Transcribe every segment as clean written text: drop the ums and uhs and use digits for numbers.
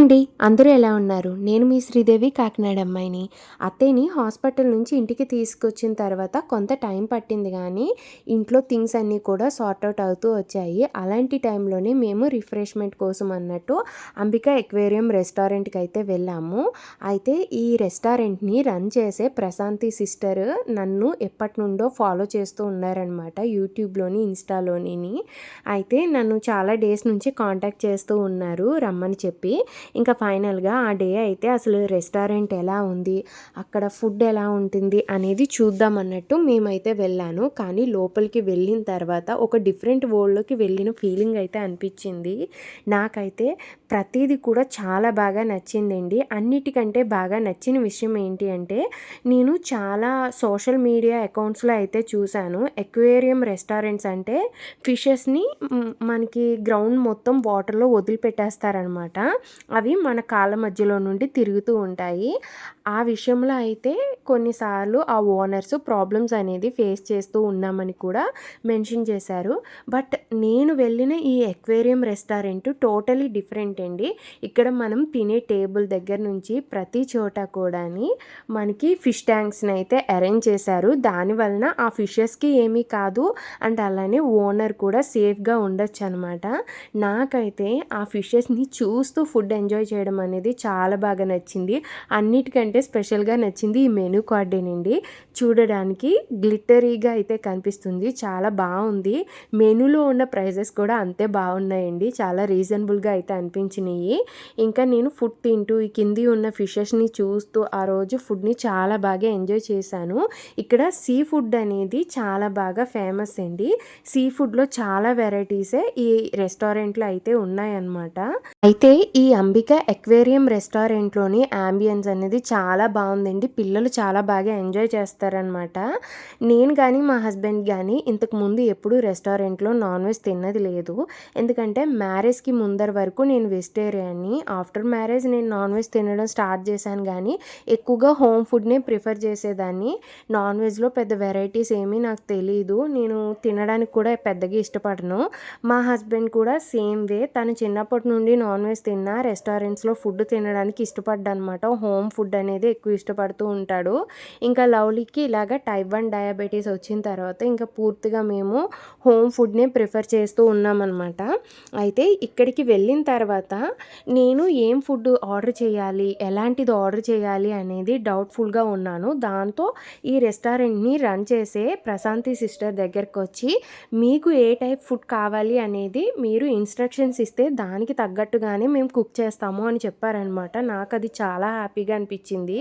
అండి. అందరూ ఎలా ఉన్నారు? నేను మీ శ్రీదేవి కాకినాడ అమ్మాయిని. అత్తయ్యని హాస్పిటల్ నుంచి ఇంటికి తీసుకొచ్చిన తర్వాత కొంత టైం పట్టింది గానీ, ఇంట్లో థింగ్స్ అన్నీ కూడా సార్ట్ ఔట్ అవుతూ వచ్చాయి. అలాంటి టైంలోనే మేము రిఫ్రెష్‌మెంట్ కోసం అన్నట్టు అంబిక ఎక్వేరియం రెస్టారెంట్‌కైతే వెళ్ళాము. అయితే ఈ రెస్టారెంట్‌ని రన్ చేసే ప్రశాంతి సిస్టర్ నన్ను ఎప్పటినుండో ఫాలో చేస్తూ ఉన్నారనమాట. యూట్యూబ్‌లోని, ఇన్‌స్టాలోనిని. అయితే నన్ను చాలా డేస్ నుంచి కాంటాక్ట్ చేస్తూ ఉన్నారు రమ్మని చెప్పి. ఇంకా ఫైనల్‌గా ఆ డే అయితే అసలు రెస్టారెంట్ ఎలా ఉంది, అక్కడ ఫుడ్ ఎలా ఉంటుంది అనేది చూద్దాం అన్నట్టు మేమైతే వెళ్ళాను. కానీ లోపలికి వెళ్ళిన తర్వాత ఒక డిఫరెంట్ వరల్డ్‌లోకి వెళ్ళిన ఫీలింగ్ అయితే అనిపించింది. నాకైతే ప్రతీది కూడా చాలా బాగా నచ్చిందండి. అన్నిటికంటే బాగా నచ్చిన విషయం ఏంటి అంటే, నేను చాలా సోషల్ మీడియా అకౌంట్స్‌లో అయితే చూశాను. ఎక్వేరియం రెస్టారెంట్స్ అంటే ఫిషెస్‌ని మనకి గ్రౌండ్ మొత్తం వాటర్‌లో వదిలిపెట్టేస్తారనమాట. అవి మన కాళ్ళ మధ్యలో నుండి తిరుగుతూ ఉంటాయి. ఆ విషయంలో అయితే కొన్నిసార్లు ఆ ఓనర్స్ ప్రాబ్లమ్స్ అనేది ఫేస్ చేస్తూ ఉన్నామని కూడా మెన్షన్ చేశారు. బట్ నేను వెళ్ళిన ఈ ఎక్వేరియం రెస్టారెంట్ టోటలీ డిఫరెంట్ అండి. ఇక్కడ మనం తినే టేబుల్ దగ్గర నుంచి ప్రతి చోట కూడాని మనకి ఫిష్ ట్యాంక్స్‌ని అయితే అరేంజ్ చేశారు. దానివలన ఆ ఫిషెస్‌కి ఏమీ కాదు అండ్ అలానే ఓనర్ కూడా సేఫ్‌గా ఉండొచ్చనమాట. నాకైతే ఆ ఫిషెస్‌ని చూస్తూ ఫుడ్ ఎంజాయ్ చేయడం అనేది చాలా బాగా నచ్చింది. అన్నిటికంటే స్పెషల్‌గా నచ్చింది ఈ మెనూ కార్డేనండి. చూడడానికి గ్లిట్టరీగా అయితే కనిపిస్తుంది. చాలా బావుంది. మెనూలో ఉన్న ప్రైజెస్ కూడా అంతే బావున్నాయండి. చాలా రీజనబుల్‌గా అయితే అనిపించినియి. ఇంకా నేను ఫుడ్ తింటూ ఈ కింది ఉన్న ఫిషెస్‌ని చూస్తూ ఆ రోజు ఫుడ్‌ని చాలా బాగా ఎంజాయ్ చేశాను. ఇక్కడ సీ ఫుడ్ అనేది చాలా బాగా ఫేమస్ అండి. సీ ఫుడ్‌లో చాలా వెరైటీసే ఈ రెస్టారెంట్‌లో అయితే ఉన్నాయన్నమాట. అయితే ఈ అంబిక ఎక్వేరియం రెస్టారెంట్‌లోని యాంబియన్స్ అనేది చాలా బావుందండి. పిల్లలు చాలా బాగా ఎంజాయ్ చేస్తారనమాట. నేను గానీ, మా హస్బెండ్ గానీ ఇంతకుముందు ఎప్పుడూ రెస్టారెంట్‌లో నాన్ వెజ్ తిన్నది లేదు. ఎందుకంటే మ్యారేజ్‌కి ముందర వరకు నేను వెజిటేరియన్‌ని. ఆఫ్టర్ మ్యారేజ్ నేను నాన్ వెజ్ తినడం స్టార్ట్ చేశాను గానీ, ఎక్కువగా హోమ్ ఫుడ్‌నే ప్రిఫర్ చేసేదాన్ని. నాన్ వెజ్‌లో పెద్ద వెరైటీస్ ఏమీ నాకు తెలీదు. నేను తినడానికి కూడా పెద్దగా ఇష్టపడను. మా హస్బెండ్ కూడా సేమ్ వే. తను చిన్నప్పటి నుండి నాన్ వెజ్ తిన్నా రెస్టారెంట్స్‌లో ఫుడ్ తినడానికి ఇష్టపడ్డనమాట. హోమ్ ఫుడ్ అనేది ఎక్కువ ఇష్టపడుతూ ఉంటాడు. ఇంకా లవ్లీకి ఇలాగ టైప్ 1 డయాబెటీస్ వచ్చిన తర్వాత ఇంకా పూర్తిగా మేము హోమ్ ఫుడ్‌నే ప్రిఫర్ చేస్తూ ఉన్నామనమాట. అయితే ఇక్కడికి వెళ్ళిన తర్వాత నేను ఏం ఫుడ్ ఆర్డర్ చేయాలి, ఎలాంటిది ఆర్డర్ చేయాలి అనేది డౌట్‌ఫుల్‌గా ఉన్నాను. దాంతో ఈ రెస్టారెంట్‌ని రన్ చేసే ప్రశాంతి సిస్టర్ దగ్గరకొచ్చి మీకు ఏ టైప్ ఫుడ్ కావాలి అనేది మీరు ఇన్‌స్ట్రక్షన్స్ ఇస్తే దానికి తగ్గట్టుగానే మేము కుక్ చేస్తాము అని చెప్పారనమాట. నాకది చాలా హ్యాపీగా అనిపించింది.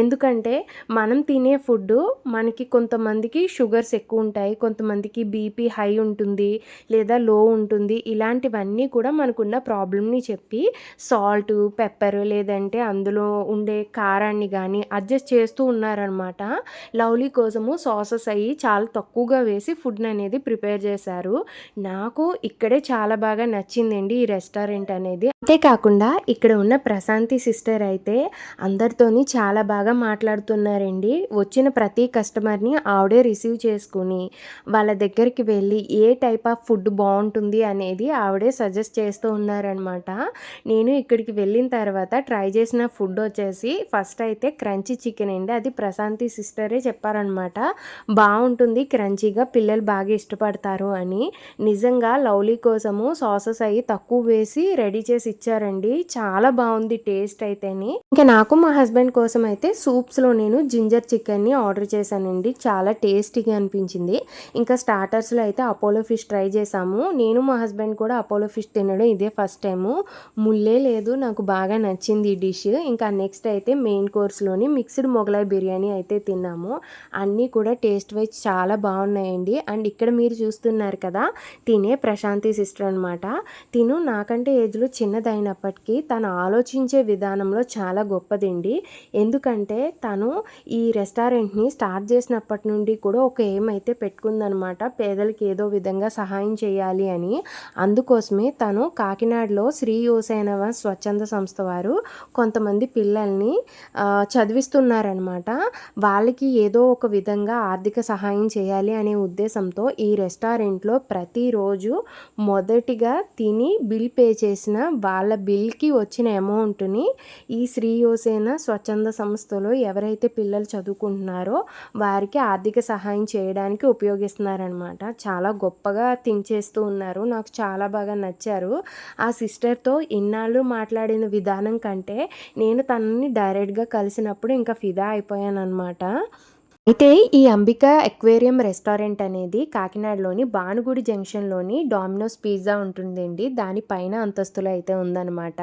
ఎందుకంటే మనం తినే ఫుడ్డు మనకి కొంతమందికి షుగర్స్ ఎక్కువుంటాయి. కొంతమందికి బీపీ హై ఉంటుంది. లేదా లో ఉంటుంది. ఇలాంటివన్నీ కూడా మనకున్న ప్రాబ్లమ్‌ని చెప్పి సాల్టు, పెప్పర్ లేదంటే అందులో ఉండే కారాన్ని గానీ అడ్జస్ట్ చేస్తూ ఉన్నారనమాట. లవ్లీ కోసము సాసెస్ అయ్యి చాలా తక్కువగా వేసి ఫుడ్‌ననేది ప్రిపేర్ చేశారు. నాకు ఇక్కడే చాలా బాగా నచ్చిందండి ఈ రెస్టారెంట్ అనేది. అంతేకాకుండా ఇక్కడ ఉన్న ప్రశాంతి సిస్టర్ అయితే అందరితోని చాలా బాగా మాట్లాడుతున్నారండి. వచ్చిన ప్రతి కస్టమర్‌ని ఆవిడే రిసీవ్ చేసుకొని, వాళ్ళ దగ్గరికి వెళ్ళి ఏ టైప్ ఆఫ్ ఫుడ్ బావుంటుంది అనేది ఆవిడే సజెస్ట్ చేస్తూ ఉన్నారనమాట. నేను ఇక్కడికి వెళ్ళిన తర్వాత ట్రై చేసిన ఫుడ్ వచ్చేసి ఫస్ట్ అయితే క్రంచీ చికెన్ అండి. అది ప్రశాంతి సిస్టరే చెప్పారనమాట. బావుంటుంది క్రంచీగా పిల్లలు బాగా ఇష్టపడతారు అని. నిజంగా లవ్లీ కోసము సాసెస్ అయ్యి తక్కువ వేసి రెడీ చేసి ఇచ్చారండి. చాలా బావుంది టేస్ట్ అయితేని. ఇంకా నాకు మా హస్బెండ్ కోసం అయితే సూప్స్‌లో నేను జింజర్ చికెన్‌ని ఆర్డర్ చేశానండి. చాలా టేస్టీగా అనిపించింది. ఇంకా స్టార్టర్స్‌లో అయితే అపోలో ఫిష్ ట్రై చేశాము. నేను మా హస్బెండ్ కూడా అపోలో ఫిష్ తినడం ఇదే ఫస్ట్ టైము. ముల్లే లేదు. నాకు బాగా నచ్చింది ఈ డిష్. ఇంకా నెక్స్ట్ అయితే మెయిన్ కోర్స్‌లోని మిక్స్డ్ మొగలాయ్ బిర్యానీ అయితే తిన్నాము. అన్నీ కూడా టేస్ట్ వైజ్ చాలా బాగున్నాయండి. అండ్ ఇక్కడ మీరు చూస్తున్నారు కదా! తినే ప్రశాంతి సిస్టర్ అనమాట. తిను నాకంటే ఏజ్‌లో చిన్నదైనప్పటికీ తను ఆలోచించే విధానంలో చాలా గొప్పదండి. ఎందుకంటే తను ఈ రెస్టారెంట్‌ని స్టార్ట్ చేసినప్పటి నుండి కూడా ఒక ఎయిమ్ అయితే పెట్టుకుందనమాట. పేదలకి ఏదో విధంగా సహాయం చేయాలి అని. అందుకోసమే తను కాకినాడలో శ్రీ యోసేనవ స్వచ్ఛంద సంస్థ వారు కొంతమంది పిల్లల్ని చదివిస్తున్నారనమాట. వాళ్ళకి ఏదో ఒక విధంగా ఆర్థిక సహాయం చేయాలి అనే ఉద్దేశంతో ఈ రెస్టారెంట్‌లో ప్రతిరోజు మొదటిగా తిని బిల్ పే చేసిన వాళ్ళ బిల్ మంత్కి వచ్చిన అమౌంట్ని ఈ శ్రీ యోసేన స్వచ్ఛంద సంస్థలో ఎవరైతే పిల్లలు చదువుకుంటున్నారో వారికి ఆర్థిక సహాయం చేయడానికి ఉపయోగిస్తున్నారనమాట. చాలా గొప్పగా థింక్ చేస్తూ ఉన్నారు. నాకు చాలా బాగా నచ్చారు. ఆ సిస్టర్తో ఇన్నాళ్ళు మాట్లాడిన విధానం కంటే నేను తనని డైరెక్ట్గా కలిసినప్పుడు ఇంకా ఫిదా అయిపోయానమాట. అయితే ఈ అంబిక ఎక్వేరియం రెస్టారెంట్ అనేది కాకినాడలోని భానుగుడి జంక్షన్లోని డామినోస్ పిజ్జా ఉంటుందండి. దాని పైన అంతస్తులో అయితే ఉందన్నమాట.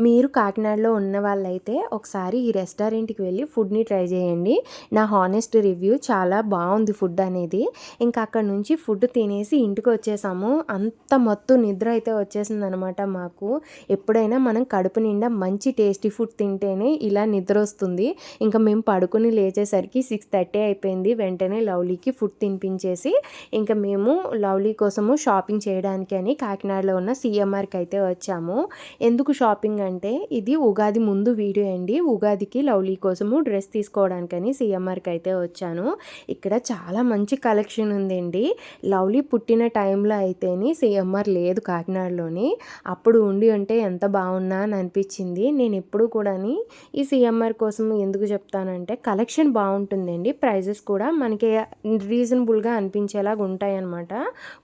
మీరు కాకినాడలో ఉన్న వాళ్ళైతే ఒకసారి ఈ రెస్టారెంట్కి వెళ్ళి ఫుడ్ని ట్రై చేయండి. నా హానెస్ట్ రివ్యూ, చాలా బాగుంది ఫుడ్ అనేది. ఇంకా అక్కడ నుంచి ఫుడ్ తినేసి ఇంటికి వచ్చేసాము. అంత మత్తు నిద్ర అయితే వచ్చేసింది అనమాట మాకు. ఎప్పుడైనా మనం కడుపు నిండా మంచి టేస్టీ ఫుడ్ తింటేనే ఇలా నిద్ర వస్తుంది. ఇంకా మేము పడుకుని లేచేసరికి 6:30 అయిపోయింది. వెంటనే లవ్లీకి ఫుడ్ తినిపించేసి ఇంకా మేము లవ్లీ కోసము షాపింగ్ చేయడానికి అని కాకినాడలో ఉన్న సిఎంఆర్కి అయితే వచ్చాము. ఎందుకు షాపింగ్ అంటే ఇది ఉగాది ముందు వీడియో అండి. ఉగాదికి లవ్లీ కోసము డ్రెస్ తీసుకోవడానికని సిఎంఆర్కి అయితే వచ్చాను. ఇక్కడ చాలా మంచి కలెక్షన్ ఉందండి. లవ్లీ పుట్టిన టైంలో అయితేని సిఎంఆర్ లేదు కాకినాడలోని. అప్పుడు ఉండి ఉంటే ఎంత బాగున్నా అని అనిపించింది. నేను ఎప్పుడు కూడా ఈ సిఎంఆర్ కోసం ఎందుకు చెప్తానంటే కలెక్షన్ బాగుంటుందండి. ప్రైజెస్ కూడా మనకి రీజనబుల్గా అనిపించేలాగా ఉంటాయన్నమాట.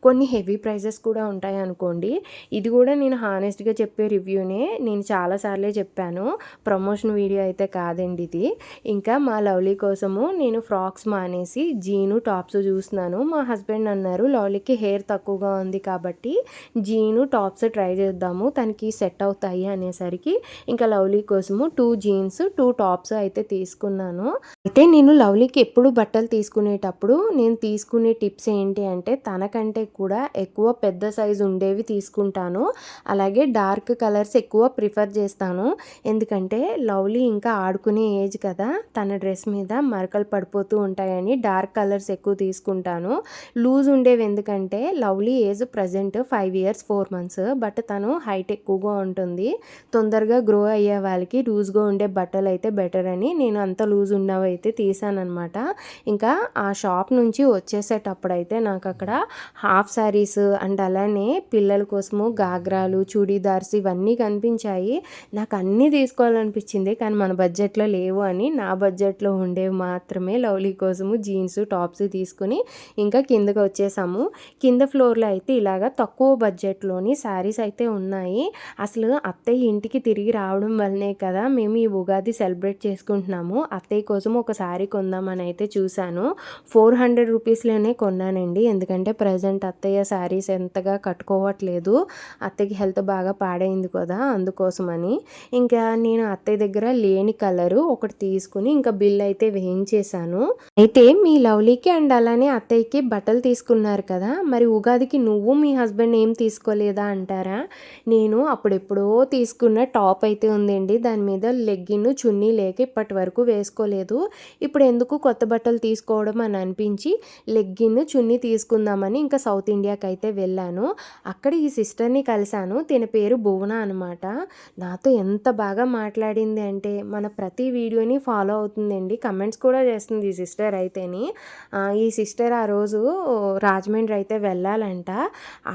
కొన్ని హెవీ ప్రైజెస్ కూడా ఉంటాయి అనుకోండి. ఇది కూడా నేను హానెస్ట్గా చెప్పే రివ్యూనే. నేను చాలాసార్లే చెప్పాను, ప్రమోషన్ వీడియో అయితే కాదండి ఇది. ఇంకా మా లవ్లీ కోసము నేను ఫ్రాక్స్ మానేసి జీను టాప్స్ చూస్తున్నాను. మా హస్బెండ్ అన్నారు లవ్లీకి హెయిర్ తక్కువగా ఉంది కాబట్టి జీను టాప్స్ ట్రై చేద్దాము, తనకి సెట్ అవుతాయి అనేసరికి ఇంకా లవ్లీ కోసము 2 జీన్స్ 2 టాప్స్ అయితే తీసుకున్నాను. అయితే నేను లవ్లీకి ఎప్పుడు బట్టలు తీసుకునేటప్పుడు నేను తీసుకునే టిప్స్ ఏంటి అంటే తనకంటే కూడా ఎక్కువ పెద్ద సైజు ఉండేవి తీసుకుంటాను. అలాగే డార్క్ కలర్స్ ఎక్కువ ప్రిఫర్ చేస్తాను. ఎందుకంటే లవ్లీ ఇంకా ఆడుకునే ఏజ్ కదా, తన డ్రెస్ మీద మరకలు పడిపోతూ ఉంటాయని డార్క్ కలర్స్ ఎక్కువ తీసుకుంటాను. లూజ్ ఉండేవి ఎందుకంటే lovely age present 5 years 4 months, but తను హైట్ ఎక్కువగా ఉంటుంది. తొందరగా గ్రో అయ్యే వాళ్ళకి లూజ్గా ఉండే బట్టలు అయితే బెటర్ అని నేను అంత లూజ్ ఉన్నవి అయితే తీసానమాట. ఇంకా ఆ షాప్ నుంచి వచ్చేసేటప్పుడు అయితే నాకు అక్కడ హాఫ్ శారీస్ అండ్ అలానే పిల్లల కోసము గాగ్రాలు, చూడీదార్స్ ఇవన్నీ కనిపించాయి. నాకు అన్నీ తీసుకోవాలనిపించింది కానీ మన బడ్జెట్లో లేవు అని నా బడ్జెట్లో ఉండేవి మాత్రమే లవ్లీ కోసము జీన్స్ టాప్స్ తీసుకుని ఇంకా కిందకి వచ్చేసాము. కింద ఫ్లోర్లో అయితే ఇలాగా తక్కువ బడ్జెట్లోని శారీస్ అయితే ఉన్నాయి. అసలు అత్తయ్య ఇంటికి తిరిగి రావడం వల్లనే కదా మేము ఈ ఉగాది సెలబ్రేట్ చేసుకుంటున్నాము. అత్తయ్య కోసం ఒక శారీ కొందామని అయితే చూశాను. 400 రూపీస్లోనే కొన్నానండి. ఎందుకంటే ప్రజెంట్ అత్తయ్య శారీస్ ఎంతగా కట్టుకోవట్లేదు, అత్తయ్యకి హెల్త్ బాగా పాడైంది కదా, అందుకోసమని. ఇంకా నేను అత్తయ్య దగ్గర లేని కలరు ఒకటి తీసుకుని ఇంకా బిల్ అయితే వేయించేశాను. అయితే మీ లవ్లీకి అండ్ అలానే అత్తయ్యకి బట్టలు తీసుకున్నారు కదా, మరి ఉగాదికి నువ్వు మీ హస్బెండ్ ఏం తీసుకోలేదా అంటారా? నేను అప్పుడెప్పుడో తీసుకున్న టాప్ అయితే ఉందండి. దాని మీద లెగ్గిన్ చున్నీ లేక ఇప్పటి వరకు వేసుకోలేదు. ఇప్పుడు ఎందుకు కొత్త బట్టలు తీసుకోవడం అని అనిపించి లెగ్గిన్ చున్నీ తీసుకుందామని ఇంకా సౌత్ ఇండియాకి అయితే వెళ్ళాను. అక్కడ ఈ సిస్టర్ని కలిశాను. తిన పేరు భువన అనమాట. నాతో ఎంత బాగా మాట్లాడింది అంటే మన ప్రతి వీడియోని ఫాలో అవుతుందండి, కమెంట్స్ కూడా చేస్తుంది ఈ సిస్టర్ అయితేని. ఈ సిస్టర్ ఆ రోజు రాజమండ్రి అయితే వెళ్ళాలంట.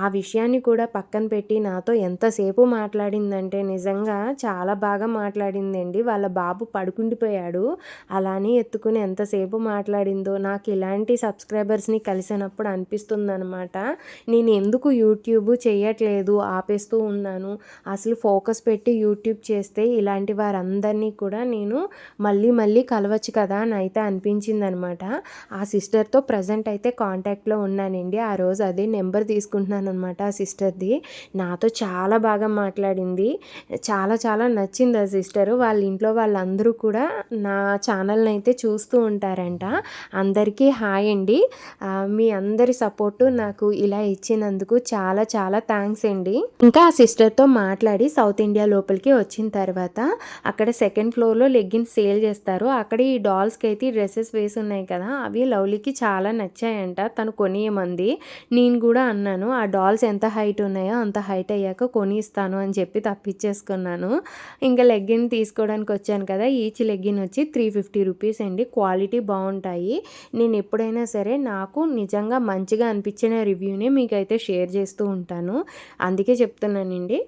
ఆ విషయాన్ని కూడా పక్కన పెట్టి నాతో ఎంతసేపు మాట్లాడిందంటే నిజంగా చాలా బాగా మాట్లాడిందండి. వాళ్ళ బాబు పడుకుండిపోయాడు, అలానే ఎత్తుకుని ఎంతసేపు మాట్లాడిందో నాకు ఇలాంటి సబ్స్క్రైబర్స్ని కలిసినప్పుడు అనిపిస్తుందనమాట. నేను ఎందుకు యూట్యూబ్ చేయట్లేదు, ఆపేస్తూ ఉన్నాను, అసలు ఫోకస్ పెట్టి యూట్యూబ్ చేస్తే ఇలాంటి వారందరినీ కూడా నేను మళ్ళీ మళ్ళీ కలవచ్చు కదా అని అయితే అనిపించింది అనమాట. ఆ సిస్టర్తో ప్రజెంట్ అయితే కాంటాక్ట్లో ఉన్నానండి. ఆ రోజు అదే నెంబర్ తీసుకుంటున్నాను అనమాట ఆ సిస్టర్ది. నాతో చాలా బాగా మాట్లాడింది, చాలా చాలా నచ్చింది ఆ సిస్టర్. వాళ్ళ ఇంట్లో వాళ్ళందరూ కూడా నా ఛానల్ని అయితే చూస్తూ ఉంటారంట. అందరికీ హాయ్ అండి. మీ అందరి సపోర్టు నాకు ఇలా ఇచ్చినందుకు చాలా చాలా థ్యాంక్స్ అండి. ఇంకా ఆ సిస్టర్తో మాట్లాడి సౌత్ ఇండియా లోపలికి వచ్చిన తర్వాత అక్కడ సెకండ్ ఫ్లోర్లో లెగ్గిన్స్ సేల్ చేస్తారు. అక్కడ ఈ డాల్స్కి అయితే డ్రెస్సెస్ వేసి ఉన్నాయి కదా, అవి లవ్లీకి చాలా నచ్చాయంట, తను కొనియమంది. నేను కూడా అన్నాను ఆ డాల్స్ ఎంత హైట్ ఉన్నాయో అంత హైట్ అయ్యాక కొని ఇస్తాను అని చెప్పి తప్పించేసుకున్నాను. ఇంకా లెగ్గిన్ తీసుకోవడానికి వచ్చాను కదా, ఈచ్ లెగ్గిన్ వచ్చి 350 రూపీస్ అండి. క్వాలిటీ బాగుంటాయి. నేను ఎప్పుడైనా సరే నాకు నిజంగా మంచిగా అనిపించిన రివ్యూనే మీకైతే షేర్ చేస్తూ ఉంటాను, అందుకే చెప్తున్నానండి.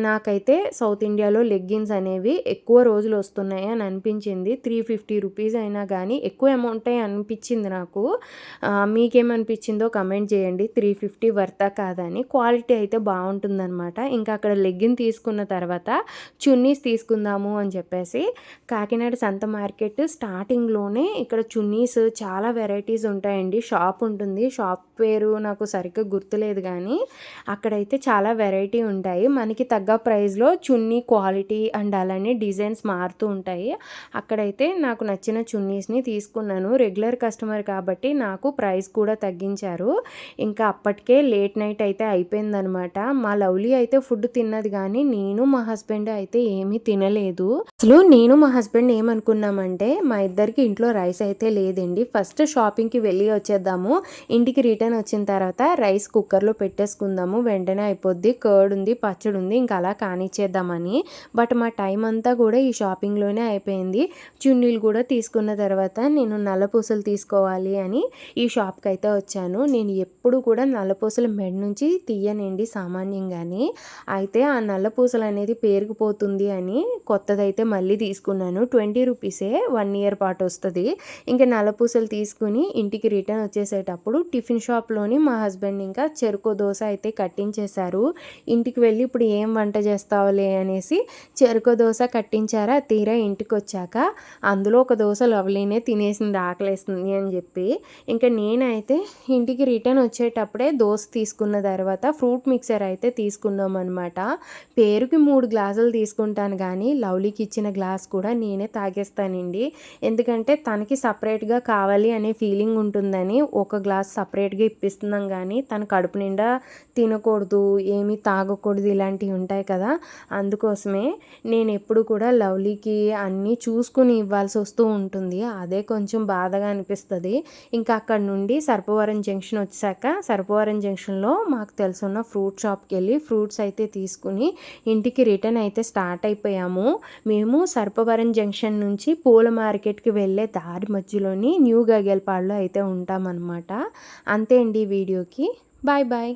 నాకైతే సౌత్ ఇండియాలో లెగ్గిన్స్ అనేవి ఎక్కువ రోజులు వస్తున్నాయి అని అనిపించింది. 350 రూపీస్ అయినా గానీ ఎక్కువ అమౌంటే అనిపించింది నాకు. మీకేమనిపించిందో కమెంట్ చేయండి. 350 వర్తా కాదా అని. క్వాలిటీ అయితే బావుంటుందనమాట. ఇంకా అక్కడ లెగ్గిన్ తీసుకున్న తర్వాత చున్నీస్ తీసుకుందాము అని చెప్పేసి కాకినాడ సంత మార్కెట్ స్టార్టింగ్‌లోనే ఇక్కడ చున్నీస్ చాలా వెరైటీస్ ఉంటాయండి. షాప్ ఉంటుంది. షాప్ పేరు నాకు సరిగ్గా గుర్తులేదు గానీ అక్కడైతే చాలా వెరైటీ ఉంటాయి. మనకి తగ్గ ప్రైస్‌లో చున్నీ క్వాలిటీ అండ్ అలానే డిజైన్స్ మారుతూ ఉంటాయి. అక్కడైతే నాకు నచ్చిన చున్నీస్‌ని తీసుకున్నాను. రెగ్యులర్ కస్టమర్ కాబట్టి నాకు ప్రైస్ కూడా తగ్గించారు. ఇంకా అప్పటికే లేట్ నైట్ అయితే అయిపోయిందనమాట. మా లవ్లీ అయితే ఫుడ్ తిన్నది కానీ నేను మా హస్బెండ్ అయితే ఏమీ తినలేదు. అసలు నేను మా హస్బెండ్ ఏమనుకున్నామంటే మా ఇద్దరికి ఇంట్లో రైస్ అయితే లేదండి. ఫస్ట్ షాపింగ్‌కి వెళ్ళి వచ్చేద్దాము. ఇంటికి రిటర్న్ వచ్చిన తర్వాత రైస్ కుక్కర్‌లో పెట్టేసుకుందాము. వెంటనే అయిపోద్ది. కర్డ్ ఉంది, పచ్చడి ఉంది. ఇంకా అలా కానిచ్చేద్దామని. బట్ మా టైం అంతా కూడా ఈ షాపింగ్‌లోనే అయిపోయింది. చున్నీలు కూడా తీసుకున్న తర్వాత నేను నల్లపూసలు తీసుకోవాలి అని ఈ షాప్‌కి అయితే వచ్చాను. నేను ఎప్పుడు కూడా నల్లపూసల మెడ నుంచి తీయనండి సామాన్యంగాని. అయితే ఆ నల్లపూసలు అనేది పేరుకుపోతుంది అని కొత్తదైతే మళ్ళీ తీసుకున్నాను. 20 రూపీసే 1 ఇయర్ పాటు వస్తుంది. ఇంకా నల్లపూసలు తీసుకుని ఇంటికి రిటర్న్ వచ్చేసేటప్పుడు టిఫిన్ షాప్‌లోని మా హస్బెండ్ ఇంకా చెరుకు దోస అయితే కట్టించేశారు. ఇంటికి వెళ్ళి ఇప్పుడు ఏం వంట చేస్తావులే అనేసి చెరుకు దోస కట్టించారా. తీరా ఇంటికొచ్చాక అందులో ఒక దోస లవ్లీనే తినేసింది ఆకలేస్తుంది అని చెప్పి. ఇంకా నేనైతే ఇంటికి రిటర్న్ వచ్చేటప్పుడే దోస తీసుకున్న తర్వాత ఫ్రూట్ మిక్సర్ అయితే తీసుకున్నాం అనమాట. పేరుకి 3 గ్లాసులు తీసుకుంటాను కానీ లవ్లీకి ఇచ్చిన గ్లాస్ కూడా నేనే తాగేస్తానండి. ఎందుకంటే తనకి సపరేట్గా కావాలి అనే ఫీలింగ్ ఉంటుందని ఒక గ్లాస్ సపరేట్గా ఇప్పిస్తున్నాం కానీ తన కడుపు నిండా తినకూడదు, ఏమీ తాగకూడదు ఇలాంటివి ఉంటాయి కదా. అందుకోసమే నేను ఎప్పుడు కూడా లవ్లీకి అన్నీ చూసుకుని ఇవ్వాల్సి వస్తూ ఉంటుంది. అదే కొంచెం బాధగా అనిపిస్తుంది. ఇంకా అక్కడ నుండి సర్పవరం జంక్షన్ వచ్చాక సర్పవరం జంక్షన్లో మాకు తెలుసున్న ఫ్రూట్ షాప్కి వెళ్ళి ఫ్రూట్స్ అయితే తీసుకుని ఇంటికి రిటర్న్ అయితే స్టార్ట్ అయిపోయాము. మేము సర్పవరం జంక్షన్ నుంచి పూల మార్కెట్కి వెళ్ళే దారి మధ్యలోని న్యూ గగేల్పాడులో అయితే ఉంటామన్నమాట. అంతే అండి ఈ వీడియోకి. Bye bye.